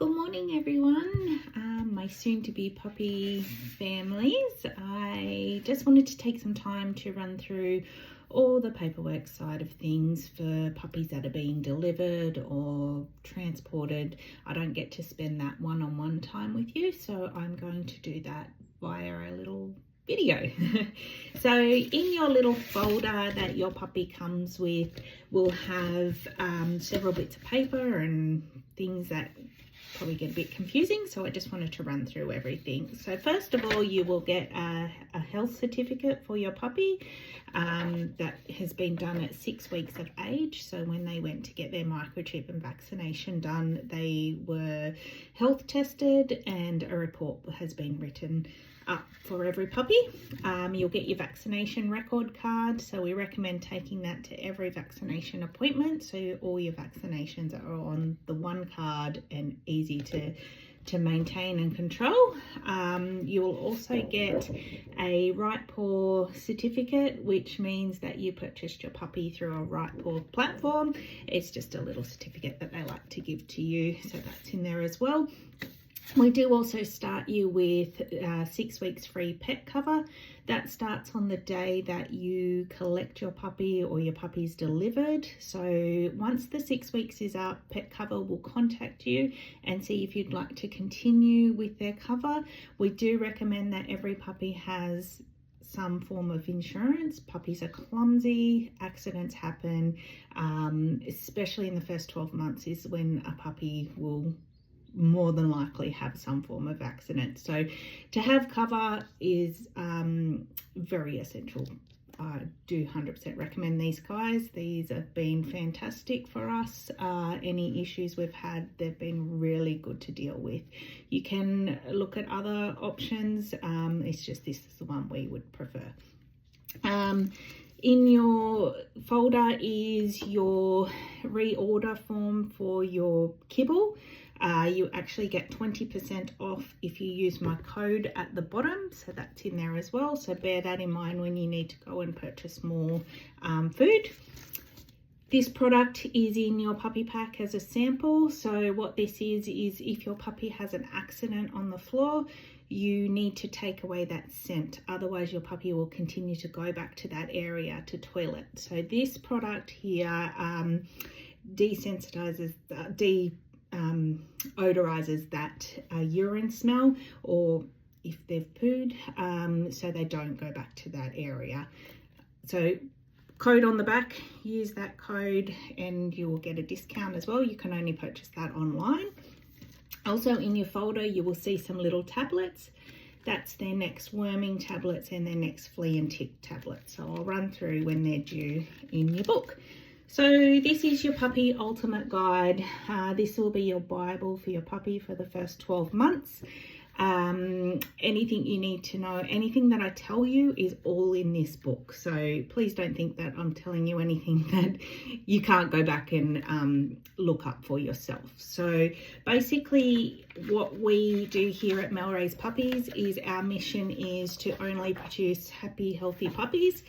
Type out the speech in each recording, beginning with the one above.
Good morning, everyone. My soon-to-be puppy families. I just wanted to take some time to run through all the paperwork side of things for puppies that are being delivered or transported. I don't get to spend that one-on-one time with you, so I'm going to do that via a little video. So in your little folder that your puppy comes with, we'll have several bits of paper and things that probably get a bit confusing, so I just wanted to run through everything. So first of all, you will get a health certificate for your puppy that has been done at 6 weeks of age. So when they went to get their microchip and vaccination done, they were health tested and a report has been written up for every puppy. You'll get your vaccination record card, so we recommend taking that to every vaccination appointment, so all your vaccinations are on the one card and easy to maintain and control. You will also get a right paw certificate, which means that you purchased your puppy through a right paw platform. It's just a little certificate that they like to give to you, so that's in there as well. We do also start you with 6 weeks free pet cover. That starts on the day that you collect your puppy or your puppy's delivered. So once the 6 weeks is up, Pet Cover will contact you and see if you'd like to continue with their cover. We do recommend that every puppy has some form of insurance. Puppies are clumsy, accidents happen, especially in the first 12 months is when a puppy will more than likely have some form of accident. So to have cover is very essential. I do 100% recommend these guys. These have been fantastic for us. Any issues we've had, they've been really good to deal with. You can look at other options. It's just this is the one we would prefer. In your folder is your reorder form for your kibble. You actually get 20% off if you use my code at the bottom, so that's in there as well. So bear that in mind when you need to go and purchase more food. This product is in your puppy pack as a sample. So what this is if your puppy has an accident on the floor, you need to take away that scent. Otherwise, your puppy will continue to go back to that area to toilet. So this product here desensitizes, odorizes that urine smell, or if they've pooed, so they don't go back to that area. So code on the back, use that code and you will get a discount as well. You can only purchase that online. Also in your folder you will see some little tablets. That's their next worming tablets and their next flea and tick tablets. So I'll run through when they're due in your book. So this is your puppy ultimate guide. This will be your Bible for your puppy for the first 12 months. Anything you need to know, anything that I tell you is all in this book. So please don't think that I'm telling you anything that you can't go back and look up for yourself. So basically what we do here at Melrose Puppies is our mission is to only produce happy, healthy puppies.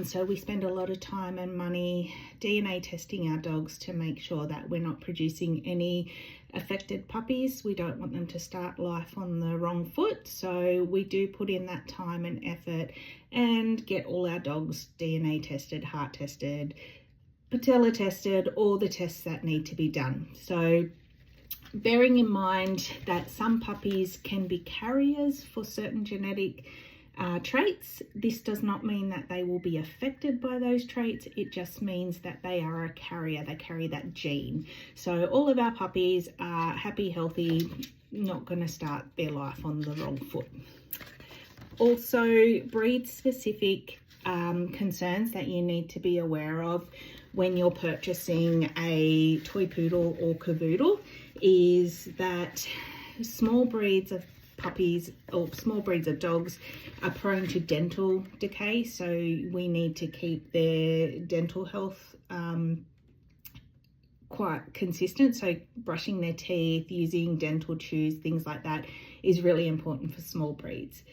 So we spend a lot of time and money DNA testing our dogs to make sure that we're not producing any affected puppies. We don't want them to start life on the wrong foot, so we do put in that time and effort and get all our dogs DNA tested, heart tested, patella tested, all the tests that need to be done. So bearing in mind that some puppies can be carriers for certain genetic traits, this does not mean that they will be affected by those traits. It just means that they are a carrier. They carry that gene. So all of our puppies are happy, healthy, not going to start their life on the wrong foot. Also, breed specific concerns that you need to be aware of when you're purchasing a toy poodle or cavoodle is that small breeds of puppies or small breeds of dogs are prone to dental decay, so we need to keep their dental health quite consistent. So brushing their teeth, using dental chews, things like that is really important for small breeds.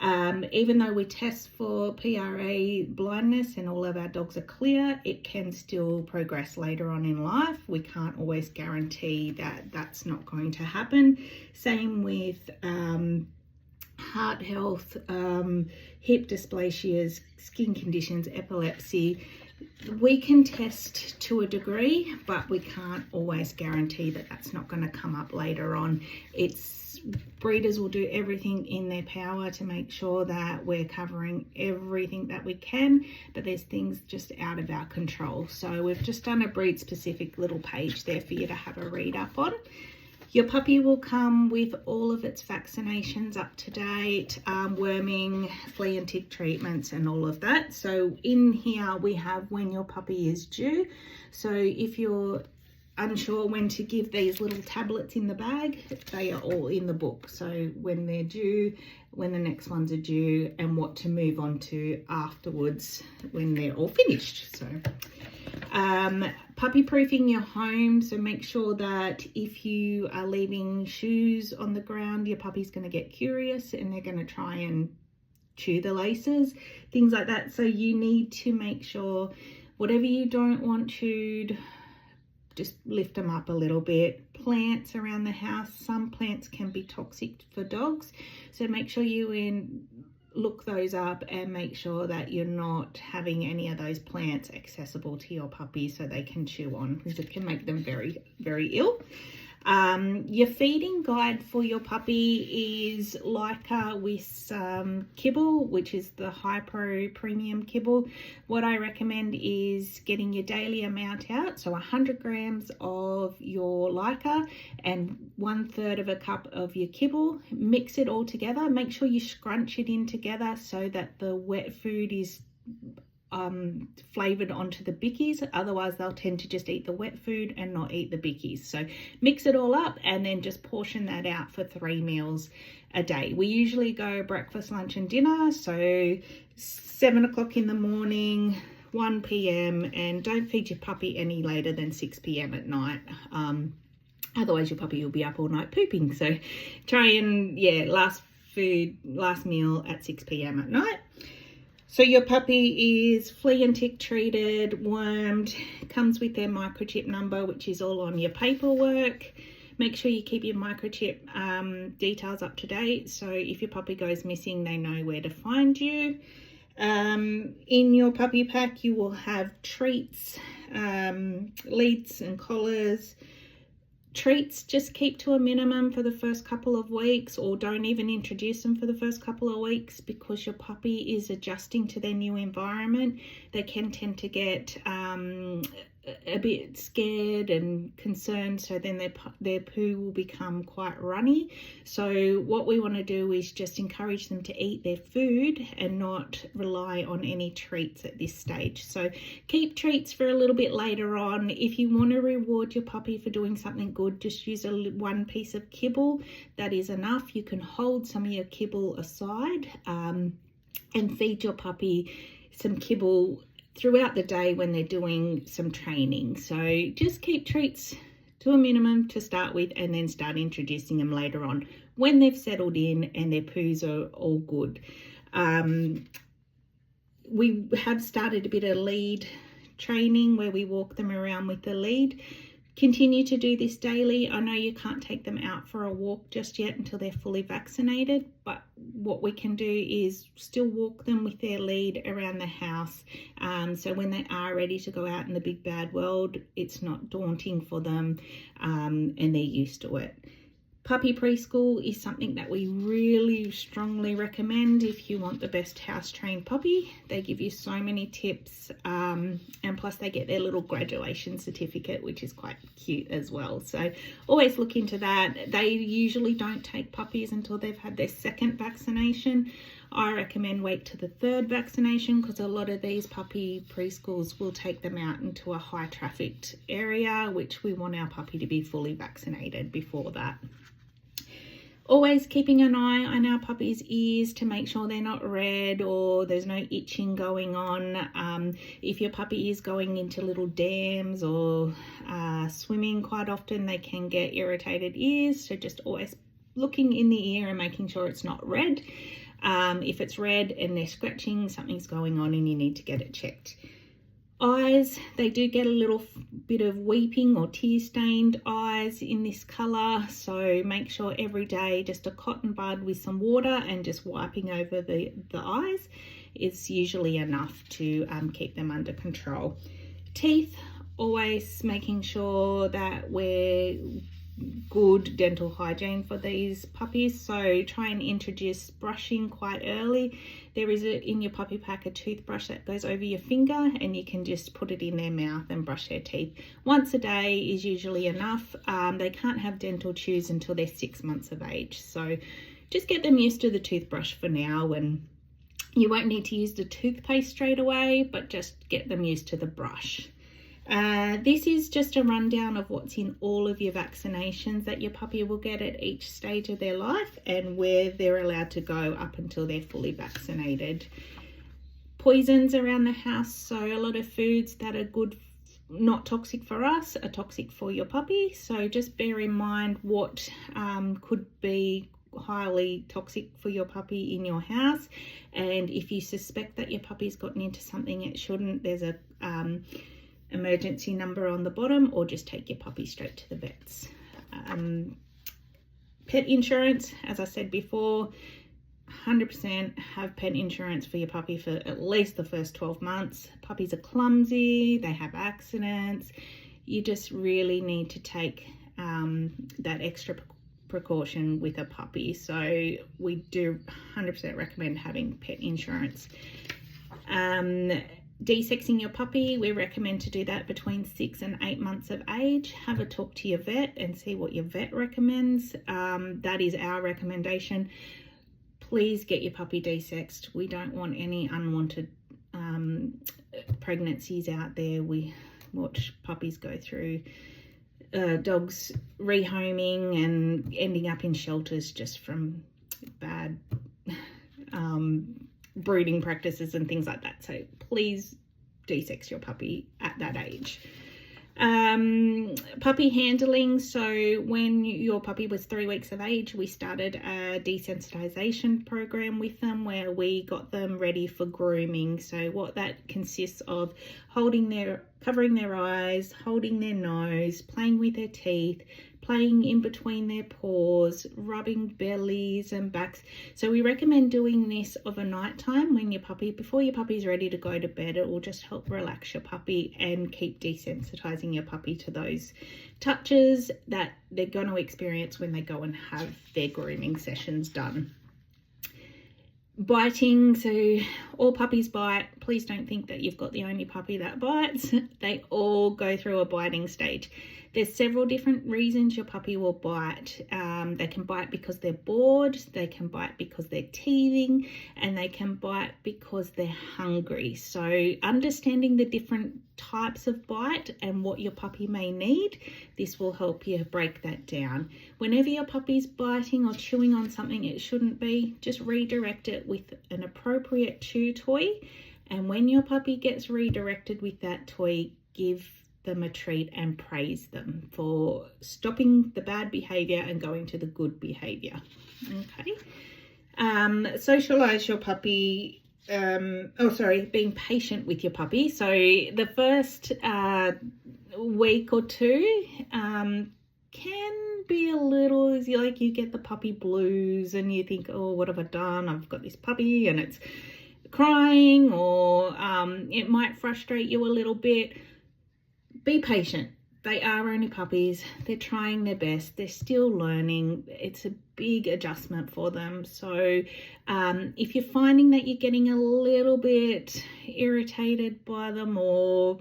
Even though we test for PRA blindness and all of our dogs are clear, it can still progress later on in life. We can't always guarantee that that's not going to happen. Same with heart health, hip dysplasias, skin conditions, epilepsy. We can test to a degree, but we can't always guarantee that that's not going to come up later on. Breeders will do everything in their power to make sure that we're covering everything that we can, but there's things just out of our control. So we've just done a breed specific little page there for you to have a read up on. Your puppy will come with all of its vaccinations up to date, worming, flea and tick treatments and all of that. So in here we have when your puppy is due. So if you're unsure when to give these little tablets in the bag, they are all in the book. So when they're due, when the next ones are due, and what to move on to afterwards when they're all finished. So puppy proofing your home, so make sure that if you are leaving shoes on the ground, your puppy's going to get curious and they're going to try and chew the laces, things like that. So you need to make sure whatever you don't want chewed, just lift them up a little bit. Plants around the house, some plants can be toxic for dogs, so make sure you look those up and make sure that you're not having any of those plants accessible to your puppy so they can chew on, because it can make them very, very ill. Your feeding guide for your puppy is Leica with some kibble, which is the Hypro Premium kibble. What I recommend is getting your daily amount out, so 100 grams of your Leica and 1/3 of a cup of your kibble. Mix it all together. Make sure you scrunch it in together so that the wet food is flavored onto the bickies, otherwise they'll tend to just eat the wet food and not eat the bickies. So mix it all up and then just portion that out for 3 meals a day. We usually go breakfast, lunch and dinner, so 7 o'clock in the morning, 1 p.m, and don't feed your puppy any later than 6 p.m. at night. Otherwise your puppy will be up all night pooping. So try and last meal at 6 p.m. at night. So your puppy is flea and tick treated, wormed, comes with their microchip number, which is all on your paperwork. Make sure you keep your microchip details up to date, so if your puppy goes missing, they know where to find you. In your puppy pack, you will have treats, leads and collars. Treats, just keep to a minimum for the first couple of weeks, or don't even introduce them for the first couple of weeks, because your puppy is adjusting to their new environment. They can tend to get a bit scared and concerned, so then their poo will become quite runny. So what we want to do is just encourage them to eat their food and not rely on any treats at this stage. So keep treats for a little bit later on. If you want to reward your puppy for doing something good, just use one piece of kibble. That is enough. You can hold some of your kibble aside and feed your puppy some kibble throughout the day when they're doing some training. So just keep treats to a minimum to start with, and then start introducing them later on when they've settled in and their poos are all good. We have started a bit of lead training where we walk them around with the lead. Continue to do this daily. I know you can't take them out for a walk just yet until they're fully vaccinated, but what we can do is still walk them with their lead around the house. So when they are ready to go out in the big bad world, it's not daunting for them and they're used to it. Puppy preschool is something that we really strongly recommend if you want the best house-trained puppy. They give you so many tips, and plus they get their little graduation certificate, which is quite cute as well. So always look into that. They usually don't take puppies until they've had their 2nd vaccination. I recommend wait to the 3rd vaccination, because a lot of these puppy preschools will take them out into a high-trafficked area, which we want our puppy to be fully vaccinated before that. Always keeping an eye on our puppy's ears to make sure they're not red or there's no itching going on. If your puppy is going into little dams or swimming quite often, they can get irritated ears. So just always looking in the ear and making sure it's not red. If it's red and they're scratching, something's going on and you need to get it checked. Eyes, they do get a little bit of weeping or tear stained eyes in this colour, so make sure every day just a cotton bud with some water and just wiping over the eyes is usually enough to keep them under control. Teeth, always making sure that we're good dental hygiene for these puppies, so try and introduce brushing quite early. There is in your puppy pack a toothbrush that goes over your finger, and you can just put it in their mouth and brush their teeth. Once a day is usually enough. They can't have dental chews until they're 6 months of age, so just get them used to the toothbrush for now, and you won't need to use the toothpaste straight away, but just get them used to the brush. This is just a rundown of what's in all of your vaccinations that your puppy will get at each stage of their life and where they're allowed to go up until they're fully vaccinated. Poisons around the house, so a lot of foods that are good, not toxic for us, are toxic for your puppy, so just bear in mind what could be highly toxic for your puppy in your house, and if you suspect that your puppy's gotten into something it shouldn't, there's a emergency number on the bottom, or just take your puppy straight to the vets. Pet insurance, as I said before, 100% have pet insurance for your puppy for at least the first 12 months. Puppies are clumsy, they have accidents. You just really need to take that extra precaution with a puppy, so we do 100% recommend having pet insurance. Desexing your puppy, we recommend to do that between 6 and 8 months of age. Have a talk to your vet and see what your vet recommends. That is our recommendation. Please get your puppy desexed. We don't want any unwanted pregnancies out there. We watch puppies go through dogs rehoming and ending up in shelters just from bad breeding practices and things like that, so please desex your puppy at that age. Puppy handling, so when your puppy was 3 weeks of age, we started a desensitization program with them where we got them ready for grooming. So what that consists of covering their eyes, holding their nose, playing with their teeth, playing in between their paws, rubbing bellies and backs. So we recommend doing this of a night time before your puppy's ready to go to bed. It will just help relax your puppy and keep desensitizing your puppy to those touches that they're going to experience when they go and have their grooming sessions done. Biting, so all puppies bite. Please don't think that you've got the only puppy that bites. They all go through a biting stage. There's several different reasons your puppy will bite. They can bite because they're bored, they can bite because they're teething, and they can bite because they're hungry. So understanding the different types of bite and what your puppy may need, this will help you break that down. Whenever your puppy's biting or chewing on something it shouldn't be, just redirect it with an appropriate chew toy, and when your puppy gets redirected with that toy, give them a treat and praise them for stopping the bad behavior and going to the good behavior. Okay. Socialize your puppy. Being patient with your puppy. So the first week or two can be a little like you get the puppy blues and you think, oh, what have I done? I've got this puppy and it's crying, or it might frustrate you a little bit. Be patient. They are only puppies. They're trying their best. They're still learning. It's a big adjustment for them. So if you're finding that you're getting a little bit irritated by them, or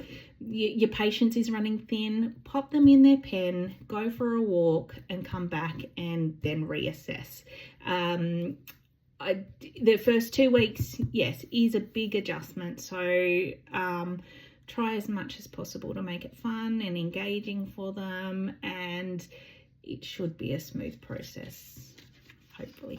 your patience is running thin, pop them in their pen, go for a walk and come back and then reassess. The first 2 weeks, yes, is a big adjustment. So try as much as possible to make it fun and engaging for them, and it should be a smooth process, hopefully.